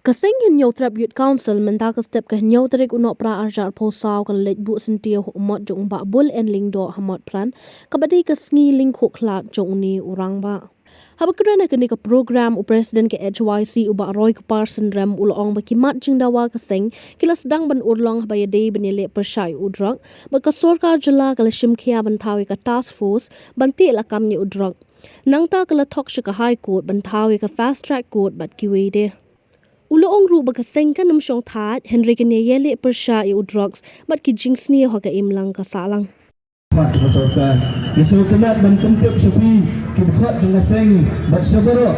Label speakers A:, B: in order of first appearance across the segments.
A: Kasing hinyo trap youth council menta ka step ka hinyo tarik unok pra arjar po saw kan lej bu sentia hu umot jong ba bul en ling do hamot pran kabadi ka sngi ling khu khlat jong ni urang ba. Habakran ka ni ka program u president ke HYC u ba roy ka parson ram ulong ba ki mat jing dawa kasing kilas dang ban urlong ba ya dei benile persai u drug ba ka sarkar jala ka shim khia ban thawi ka task force ban ti la kam ni u drug nang ta ka la thok shika high court ban thawi ka fast track court bat ki we de Uloong ru baga sengka nam shong that Henry ke yele persha u drugs bat ki jinx ni ho ka imlang ka salang
B: mat masyarakat disuruh ban pentik sepi kibhat jong seng bat sabaro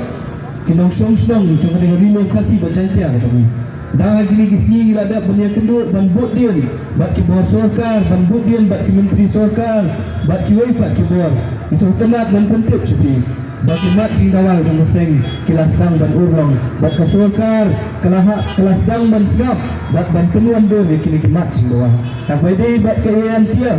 B: kinong shong jong dengan kasih berjantia kami dah gini kisi ada punya kedua ban bot dia bat ki bor sarkar ban bot dia bat ki menteri sarkar bat ki wei bat ki bor disuruh ban pentik sepi bagi mat sing dawal jong seng kilas dang ban urlong bat ka sarkar kelas dang ban siap bat ban penuan do kini mat sing dawal tak pede bat ke antia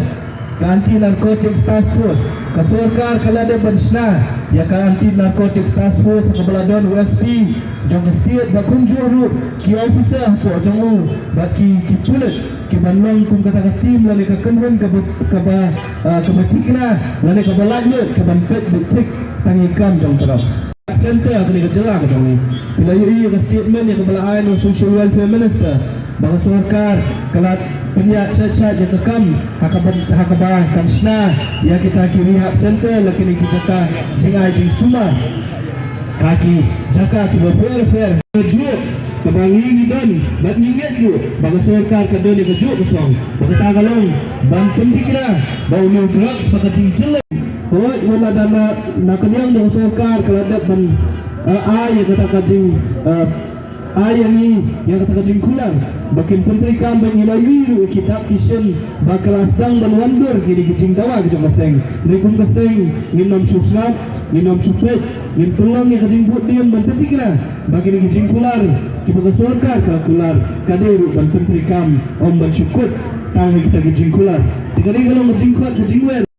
B: anti narcotics task force ka sarkar kala ada ban sna ya ka anti narcotics task force ka beladon USP jong state ba kunjuru ki officer ko jong bat ki pulit ki banlong kum kata ka team lale ka kenwen ka batikna lale ka balajyo ka ban fet betik tangikam jong terus center kini ka jela ka jong bila yu ka statement ya ka balaay no social welfare minister bang sarkar kala penyak saja kekam hakabah kansna ya kita ki rehab center lakini kita ta jingai jing suma kaki jaka ki welfare juk kebangi dan bat mingat ju bang sarkar ka doni ka juk kosong bang tagalong bang pendikra bau new drugs pakating jelek Hoy, wala dana nakanyang ng sarkar kaladat ban ay kata kajing ay ni yang kata kajing kulang bakin penteri kam ban ilayu kita kishen bakalas dang ban wandur kini kajing dawa gitu kaseng nikum kaseng nginam susnat nginam sufet ngin tulang yang kajing buat diam ban petikna bakin kajing kular kibaga sarkar kular kaderu ban penteri kam om ban syukur tang kita kajing kular tikali kalau kajing kuat kajing wer